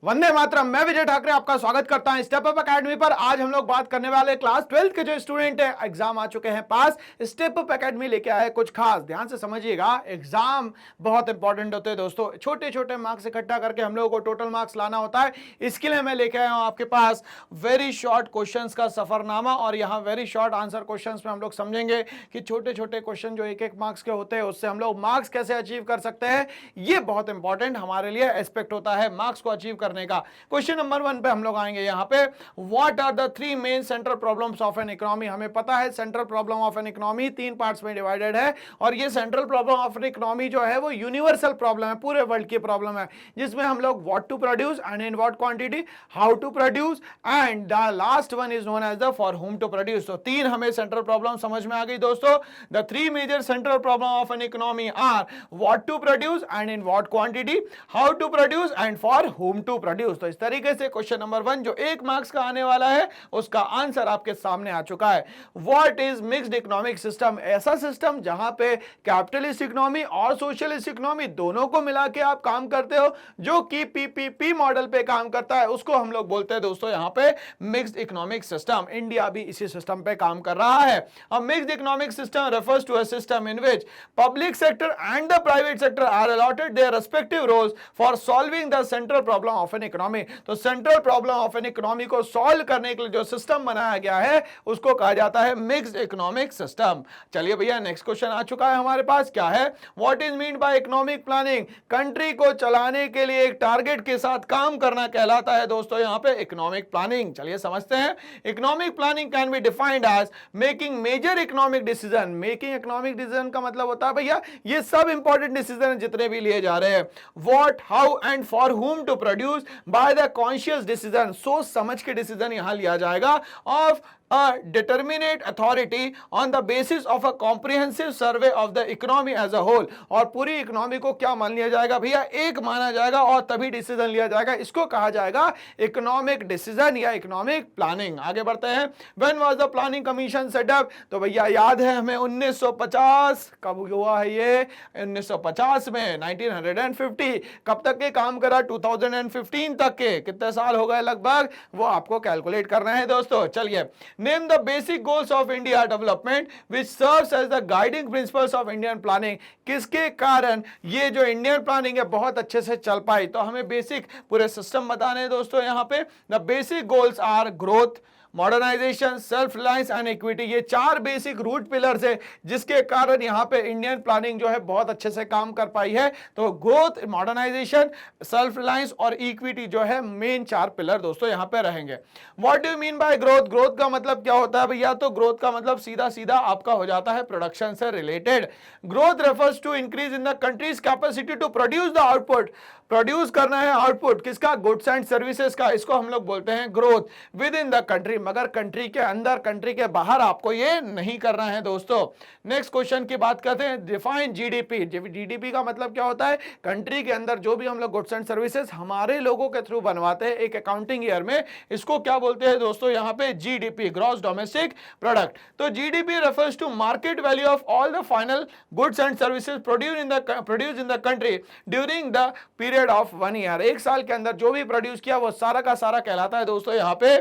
वंदे मातरम। मैं विजय ठाकरे आपका स्वागत करता हूं स्टेप अप एकेडमी पर। आज हम लोग बात करने वाले क्लास 12 के जो स्टूडेंट है, एग्जाम आ चुके हैं पास, स्टेप अप एकेडमी लेके आए कुछ खास। ध्यान से समझिएगा, एग्जाम बहुत इंपॉर्टेंट होते हैं दोस्तों। छोटे छोटे मार्क्स इकट्ठा करके हम लोगों को टोटल मार्क्स लाना होता है। इसके लिए मैं लेके आया हूं आपके पास वेरी शॉर्ट क्वेश्चंस का सफरनामा, और यहाँ वेरी शॉर्ट आंसर क्वेश्चंस में हम लोग समझेंगे कि छोटे छोटे क्वेश्चन जो एक एक मार्क्स के होते हैं उससे हम लोग मार्क्स कैसे अचीव कर सकते हैं। ये बहुत इंपॉर्टेंट हमारे लिए एस्पेक्ट होता है मार्क्स को अचीव करने का। क्वेश्चन नंबर 1 पे हम लोग आएंगे। यहाँ पे what are the 3 main central problems of an economy. हमें पता है central problem of an economy 3 parts में डिवाइडेड है, और ये central problem of an economy जो है वो यूनिवर्सल प्रॉब्लम है, पूरे वर्ल्ड की प्रॉब्लम है, जिसमें हम लोग what to produce and in what quantity, how to produce, and the last one is known as the for whom to produce. तो 3 हमें सेंट्रल प्रॉब्लम समझ में आ गई दोस्तों। The 3 major central problem of an economy are what to produce and in what quantity, how to produce and for whom to produce. तो इस तरीके से क्वेश्चन नंबर 1 जो 1 मार्क्स का आने वाला है उसका आंसर आपके सामने आ चुका है। What is mixed economic system. ऐसा सिस्टम जहां पे कैपिटलिस्ट इकोनॉमी और सोशलिस्ट इकोनॉमी दोनों को मिला के आप काम करते हो, जो कि पीपीपी मॉडल पे काम करता है, उसको हम लोग बोलते हैं दोस्तों यहां पे मिक्स्ड इकोनॉमिक सिस्टम। इंडिया भी इसी सिस्टम पे काम कर रहा है। A mixed economic system refers to a system in which public sector and the private sector are allotted their respective roles for solving the central problem of an economy। तो central problem of an economy को solve करने के लिए जो system बनाया गया है उसको कहा जाता है मिक्स्ड इकोनॉमिक सिस्टम। चलिए भैया, नेक्स्ट क्वेश्चन आ चुका है हमारे पास। क्या है? What is mean by economic planning. Country को चलाने के लिए एक टारगेट के साथ काम करना कहलाता है दोस्तों यहां पे इकोनॉमिक प्लानिंग। चलिए समझते हैं। Economic planning can be defined as making major economic decision. Making economic decision का मतलब होता है भैया ये सब इंपॉर्टेंट डिसीजन जितने भी लिए जा रहे हैं। What, how and for whom to produce by the conscious decision. सोच समझ के डिसीजन यहां लिया जाएगा of a determinate authority on the basis of a comprehensive survey of the economy as a whole। और पूरी इकोनॉमी को क्या मान लिया जाएगा भैया? एक माना जाएगा और तभी डिसीजन लिया जाएगा। इसको कहा जाएगा इकोनॉमिक डिसीजन या इकोनॉमिक प्लानिंग। आगे बढ़ते हैं। When was the planning commission setup. तो भैया याद है हमें 1950 कब हुआ है ये? 1950 में 1950। कब तक के काम करा? 2015 तक के। कितने साल हो गए लगभग वो आपको कैलकुलेट करना है दोस्तों। चलिए, name the basic goals of India development which serves as the guiding principles of Indian planning। किसके कारण ये जो इंडियन प्लानिंग है बहुत अच्छे से चल पाई? तो हमें बेसिक पूरे सिस्टम बताने हैं दोस्तों यहां पे। The basic goals are growth, modernisation, self reliance and equity. ये 4 बेसिक रूट पिलर्स है जिसके कारण यहाँ पे इंडियन प्लानिंग जो है बहुत अच्छे से काम कर पाई है। तो ग्रोथ, मॉडर्नाइजेशन, सेल्फ रिलायंस और इक्विटी जो है मेन 4 पिलर दोस्तों यहाँ पे रहेंगे। What do you mean by growth. Growth का मतलब क्या होता है भैया? तो ग्रोथ का मतलब सीधा सीधा आपका हो जाता है प्रोडक्शन से related. Growth refers to increase in the country's capacity to produce the output. Produce करना है आउटपुट किसका? गुड्स एंड सर्विसेज का। इसको हम लोग बोलते हैं growth with in the country. मगर कंट्री के अंदर, कंट्री के बाहर आपको ये नहीं करना है दोस्तों। नेक्स्ट क्वेश्चन की बात करते हैं। Define GDP. जीडीपी का मतलब क्या होता है? कंट्री के अंदर जो भी हम लोग गुड्स एंड सर्विसेज हमारे लोगों के थ्रू बनवाते हैं एक अकाउंटिंग ईयर में, इसको क्या बोलते हैं दोस्तों यहाँ पे? GDP, gross domestic product. तो GDP refers to market value of all the final goods and services produce in the country during the period of 1 year. 1 साल के अंदर जो भी प्रोड्यूस किया वो सारा का सारा कहलाता है दोस्तों यहाँ पे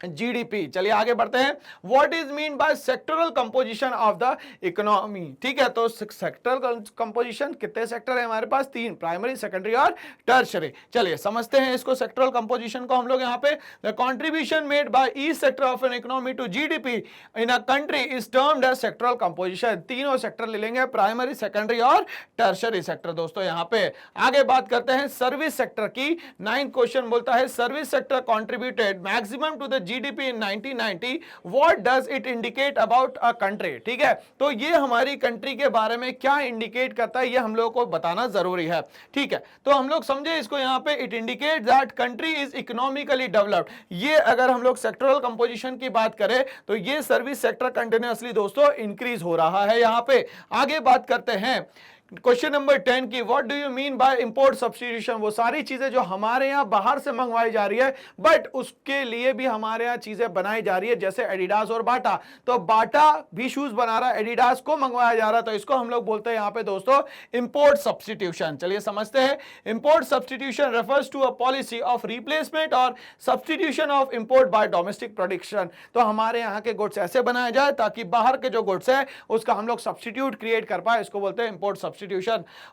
जीडीपी। चलिए आगे बढ़ते हैं। What is mean by sectoral composition of the economy. ठीक है, तो सेक्टरल कंपोजिशन कितने सेक्टर है हमारे पास? 3, प्राइमरी, सेकेंडरी और टर्शियरी। चलिए समझते हैं इसको, सेक्टरल कंपोजिशन को हम लोग यहाँ पे। The contribution made by each sector of an economy to GDP in a country is termed as sectoral composition. तीनों सेक्टर ले लेंगे, प्राइमरी, सेकेंडरी और टर्शियरी सेक्टर दोस्तों यहाँ पे। आगे बात करते हैं सर्विस सेक्टर की। 9th क्वेश्चन बोलता है service sector contributed maximum to the GDP in 1990। What does it indicate about a country. ठीक है, तो ये हमारी कंट्री के बारे में क्या इंडिकेट करता है ये हम लोगों को बताना जरूरी है। ठीक है, तो हम लोग समझे इसको यहाँ पे। It indicate that country is economically developed. ये अगर हम लोग सेक्टरल कंपोजिशन की बात करें तो ये सर्विस सेक्टर कंटिन्यूअसली दोस्तों इंक्रीज हो रहा है यहाँ पे। आगे बात करते हैं क्वेश्चन नंबर 10 की what do you mean by import substitution, वो सारी चीजें जो हमारे यहाँ बाहर से मंगवाई जा रही है बट उसके लिए भी हमारे यहाँ चीजें बनाई जा रही है, जैसे एडिडास और बाटा। तो बाटा भी शूज बना रहा है, एडिडास को मंगवाया जा रहा है, तो इसको हम लोग बोलते हैं यहाँ पे दोस्तों इंपोर्ट सब्स्टिट्यूशन। चलिए समझते हैं। Import substitution refers to a policy of replacement और substitution of import by domestic production. तो हमारे यहाँ के गुड्स ऐसे बनाए जाए ताकि बाहर के जो गुड्स है उसका हम लोग सब्स्टिट्यूट क्रिएट कर पाए, इसको बोलते हैं import substitution.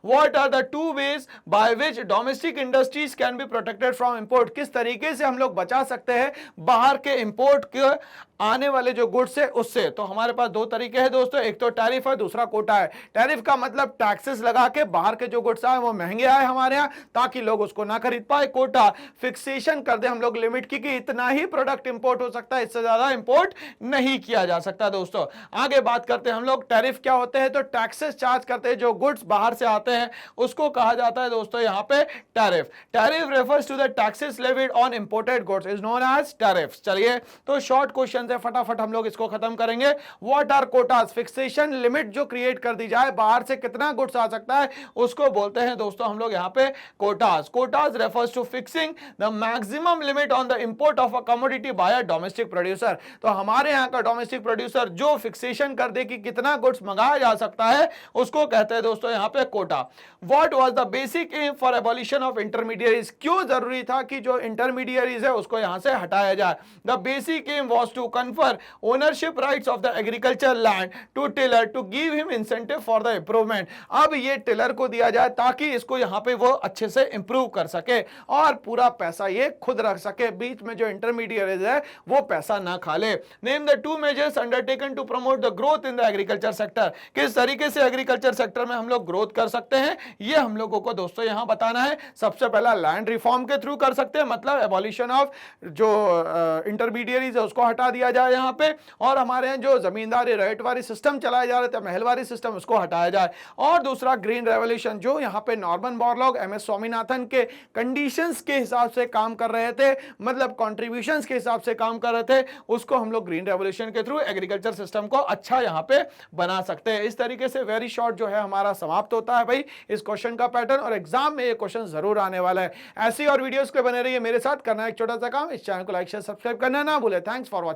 What are the two ways by which domestic industries can be protected from import, किस तरीके से हम लोग बचा सकते हैं बाहर के इंपोर्ट के आने वाले जो गुड्स है उससे। तो हमारे पास दो तरीके हैं दोस्तों, एक तो टैरिफ है, दूसरा कोटा है। टैरिफ का मतलब टैक्सेस लगा के बाहर के जो गुड्स आए वो महंगे आए हमारे यहाँ ताकि लोग उसको ना खरीद पाए। कोटा फिक्सेशन कर दे हम लोग लिमिट की कि इतना ही प्रोडक्ट इंपोर्ट हो सकता है, इससे ज्यादा इंपोर्ट नहीं किया जा सकता। दोस्तों आगे बात करते हैं हम लोग टैरिफ क्या होते हैं। तो टैक्सेस चार्ज करते हैं जो गुड्स बाहर से आते हैं उसको कहा जाता है दोस्तों यहाँ पे tariff. Tariff refers to the taxes levied on imported goods is known as tariff. चलिए तो शॉर्ट क्वेश्चन है, फटाफट हम लोग इसको खत्म करेंगे। What are quotas, fixation limit जो क्रिएट कर दी जाए बाहर से कितना गुड्स आ सकता है उसको बोलते हैं दोस्तों हम लोग यहाँ पे quotas. Quotas refers to fixing the maximum limit on the import of a commodity by a domestic producer. तो हमारे यहाँ का डोमेस्टिक प्रोड्यूसर जो फिक्सेशन कर दे कि कितना गुड्स मंगाया जा सकता है उसको कहते हैं दोस्तों यहाँ पे quota. What was the basic aim for abolition of intermediaries, क्यों जरूरी था कि जो इंटरमीडिएरीज है उसको यहां से हटाया जाए। The basic aim was to confer ownership rights of the agriculture land to tiller to give him incentive for the improvement. अब ये टिलर को दिया जाए ताकि इसको यहां पे वो अच्छे से इंप्रूव कर सके और पूरा पैसा ये खुद रख सके, बीच में जो इंटरमीडिएरीज है वो पैसा ना खा ले। Name the two measures undertaken to promote the growth in the agriculture sector, किस तरीके से एग्रीकल्चर सेक्टर में हम लोग ग्रोथ कर सकते हैं ये हम लोगों को दोस्तों यहां बताना है। सबसे पहला लैंड रिफॉर्म के थ्रू कर सकते हैं, मतलब एबॉलिशन ऑफ जो इंटरमीडिएरीज है उसको हटा दिया जाए यहां पे, और हमारे यहाँ जो जमींदारी रेटवारी सिस्टम चलाए जा रहे थे, महलवारी सिस्टम, उसको हटाया जाए। और दूसरा ग्रीन रेवोल्यूशन, जो यहाँ पे Norman Borlaug M S Swaminathan के कंडीशंस के हिसाब से काम कर रहे थे, मतलब कॉन्ट्रीब्यूशंस के हिसाब से काम कर रहे थे, उसको हम लोग ग्रीन रेवोल्यूशन के थ्रू एग्रीकल्चर सिस्टम को अच्छा यहाँ पे बना सकते हैं। इस तरीके से वेरी शॉर्ट जो है हमारा समाप्त होता है भाई इस क्वेश्चन का पैटर्न, और एग्जाम में ये क्वेश्चन जरूर आने वाला है। ऐसी और वीडियोस के बने रहिए मेरे साथ। करना एक छोटा सा काम, इस चैनल को लाइक शेयर सब्सक्राइब करना ना भूले। Thanks for watching.